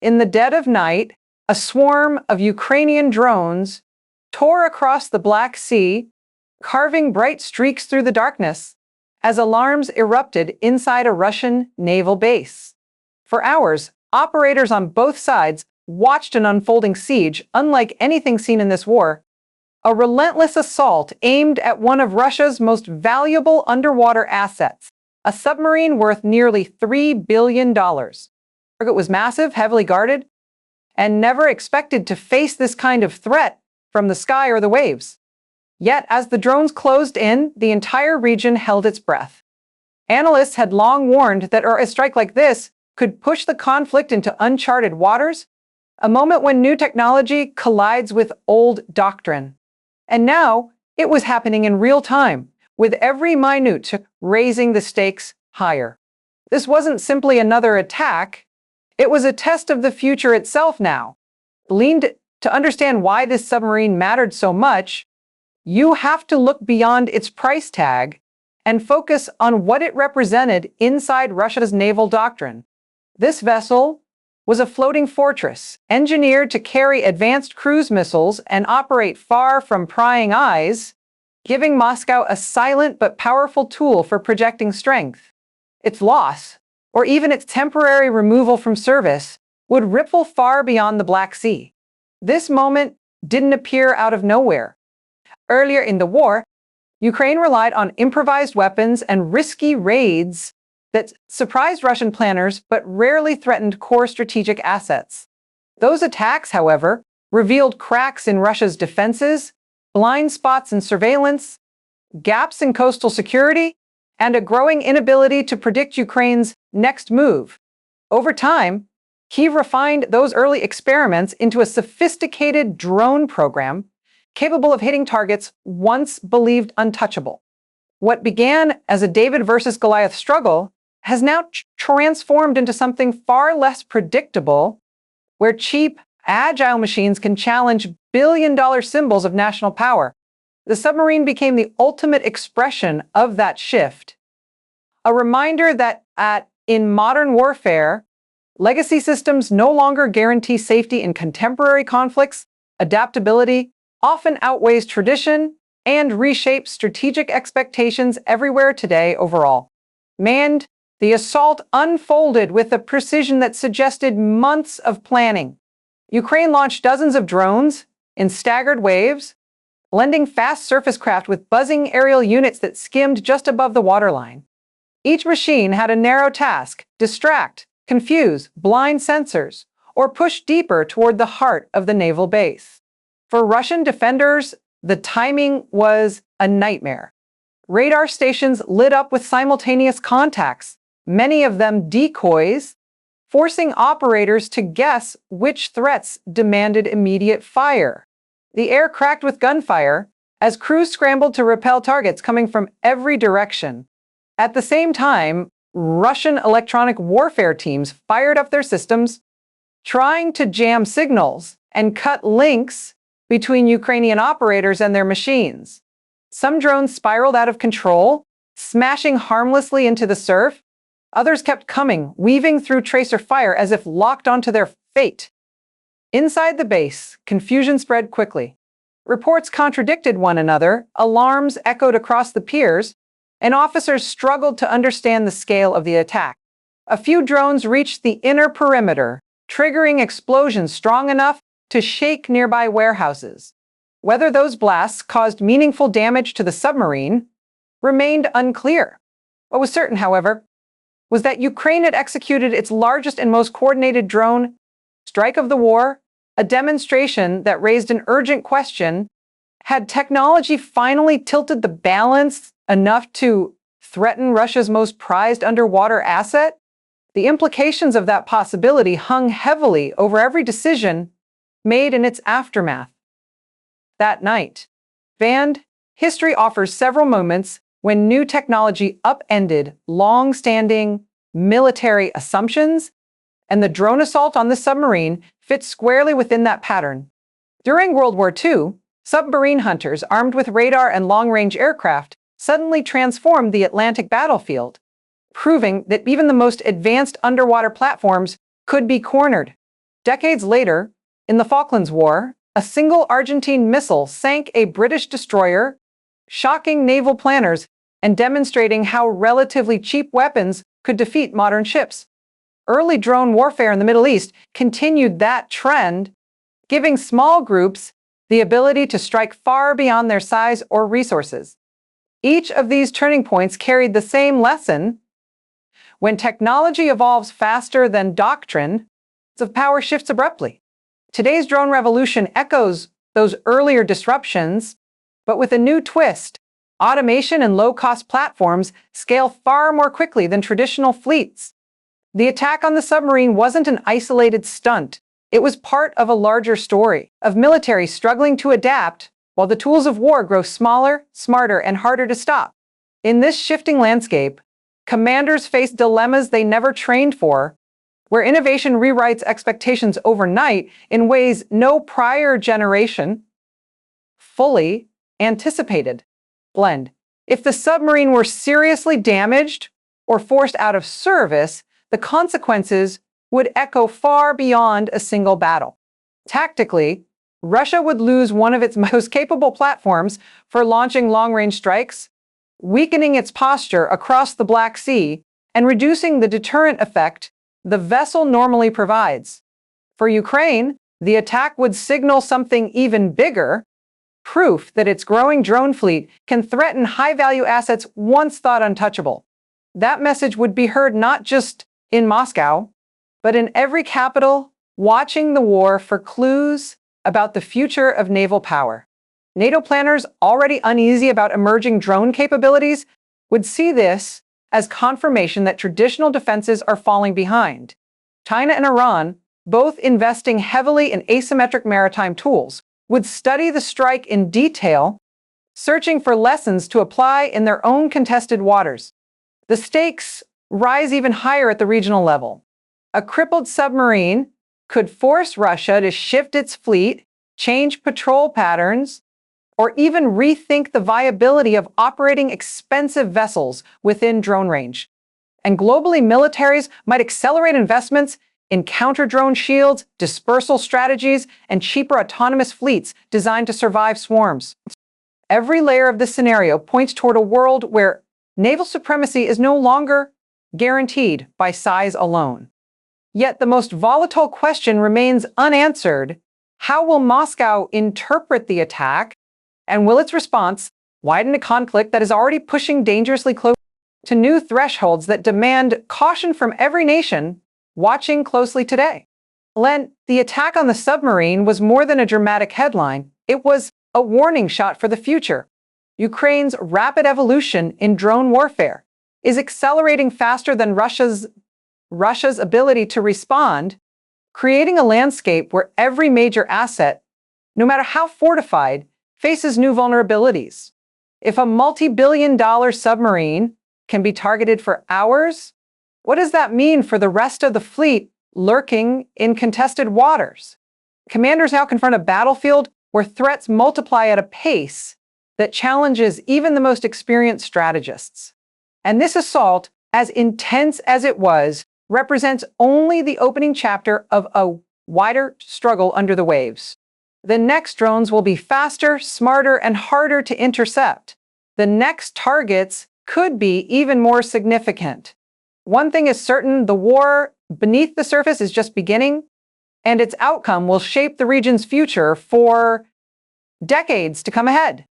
In the dead of night, a swarm of Ukrainian drones tore across the Black Sea, carving bright streaks through the darkness as alarms erupted inside a Russian naval base. For hours, operators on both sides watched an unfolding siege unlike anything seen in this war, a relentless assault aimed at one of Russia's most valuable underwater assets, a submarine worth nearly $3 billion. The target was massive, heavily guarded, and never expected to face this kind of threat from the sky or the waves. Yet, as the drones closed in, the entire region held its breath. Analysts had long warned that a strike like this could push the conflict into uncharted waters, a moment when new technology collides with old doctrine. And now, it was happening in real time, with every minute raising the stakes higher. This wasn't simply another attack, it was a test of the future itself now. To understand why this submarine mattered so much, you have to look beyond its price tag and focus on what it represented inside Russia's naval doctrine. This vessel was a floating fortress, engineered to carry advanced cruise missiles and operate far from prying eyes, giving Moscow a silent but powerful tool for projecting strength. Its loss, or even its temporary removal from service, would ripple far beyond the Black Sea. This moment didn't appear out of nowhere. Earlier in the war, Ukraine relied on improvised weapons and risky raids that surprised Russian planners but rarely threatened core strategic assets. Those attacks, however, revealed cracks in Russia's defenses, blind spots in surveillance, gaps in coastal security, and a growing inability to predict Ukraine's next move. Over time, Kyiv refined those early experiments into a sophisticated drone program capable of hitting targets once believed untouchable. What began as a David versus Goliath struggle has now transformed into something far less predictable, where cheap, agile machines can challenge billion-dollar symbols of national power. The submarine became the ultimate expression of that shift, a reminder that in modern warfare, legacy systems no longer guarantee safety in contemporary conflicts. Adaptability often outweighs tradition and reshapes strategic expectations everywhere today overall. Manned, the assault unfolded with a precision that suggested months of planning. Ukraine launched dozens of drones in staggered waves, blending fast surface craft with buzzing aerial units that skimmed just above the waterline. Each machine had a narrow task: distract, confuse, blind sensors, or push deeper toward the heart of the naval base. For Russian defenders, the timing was a nightmare. Radar stations lit up with simultaneous contacts, many of them decoys, forcing operators to guess which threats demanded immediate fire. The air cracked with gunfire as crews scrambled to repel targets coming from every direction. At the same time, Russian electronic warfare teams fired up their systems, trying to jam signals and cut links between Ukrainian operators and their machines. Some drones spiraled out of control, smashing harmlessly into the surf. Others kept coming, weaving through tracer fire as if locked onto their fate. Inside the base, confusion spread quickly. Reports contradicted one another, alarms echoed across the piers, and officers struggled to understand the scale of the attack. A few drones reached the inner perimeter, triggering explosions strong enough to shake nearby warehouses. Whether those blasts caused meaningful damage to the submarine remained unclear. What was certain, however, was that Ukraine had executed its largest and most coordinated drone strike of the war, a demonstration that raised an urgent question: had technology finally tilted the balance enough to threaten Russia's most prized underwater asset? The implications of that possibility hung heavily over every decision made in its aftermath. That night, history offers several moments when new technology upended long-standing military assumptions, and the drone assault on the submarine fit squarely within that pattern. During World War II, submarine hunters armed with radar and long-range aircraft suddenly transformed the Atlantic battlefield, proving that even the most advanced underwater platforms could be cornered. Decades later, in the Falklands War, a single Argentine missile sank a British destroyer, shocking naval planners and demonstrating how relatively cheap weapons could defeat modern ships. Early drone warfare in the Middle East continued that trend, giving small groups the ability to strike far beyond their size or resources. Each of these turning points carried the same lesson. When technology evolves faster than doctrine, the power shifts abruptly. Today's drone revolution echoes those earlier disruptions, but with a new twist. Automation and low-cost platforms scale far more quickly than traditional fleets. The attack on the submarine wasn't an isolated stunt. It was part of a larger story of militaries struggling to adapt while the tools of war grow smaller, smarter, and harder to stop. In this shifting landscape, commanders face dilemmas they never trained for, where innovation rewrites expectations overnight in ways no prior generation fully anticipated. Blend. If the submarine were seriously damaged or forced out of service, the consequences would echo far beyond a single battle. Tactically, Russia would lose one of its most capable platforms for launching long-range strikes, weakening its posture across the Black Sea and reducing the deterrent effect the vessel normally provides. For Ukraine, the attack would signal something even bigger, proof that its growing drone fleet can threaten high-value assets once thought untouchable. That message would be heard not just in Moscow, but in every capital watching the war for clues about the future of naval power. NATO planners, already uneasy about emerging drone capabilities, would see this as confirmation that traditional defenses are falling behind. China and Iran, both investing heavily in asymmetric maritime tools, would study the strike in detail, searching for lessons to apply in their own contested waters. The stakes rise even higher at the regional level. A crippled submarine could force Russia to shift its fleet, change patrol patterns, or even rethink the viability of operating expensive vessels within drone range. And globally, militaries might accelerate investments in counter-drone shields, dispersal strategies, and cheaper autonomous fleets designed to survive swarms. Every layer of this scenario points toward a world where naval supremacy is no longer guaranteed by size alone. Yet the most volatile question remains unanswered. How will Moscow interpret the attack? And will its response widen a conflict that is already pushing dangerously close to new thresholds that demand caution from every nation watching closely today? The attack on the submarine was more than a dramatic headline. It was a warning shot for the future. Ukraine's rapid evolution in drone warfare is accelerating faster than Russia's ability to respond, creating a landscape where every major asset, no matter how fortified, faces new vulnerabilities. If a multi-billion-dollar submarine can be targeted for hours, what does that mean for the rest of the fleet lurking in contested waters? Commanders now confront a battlefield where threats multiply at a pace that challenges even the most experienced strategists. And this assault, as intense as it was, represents only the opening chapter of a wider struggle under the waves. The next drones will be faster, smarter, and harder to intercept. The next targets could be even more significant. One thing is certain, the war beneath the surface is just beginning, and its outcome will shape the region's future for decades to come ahead.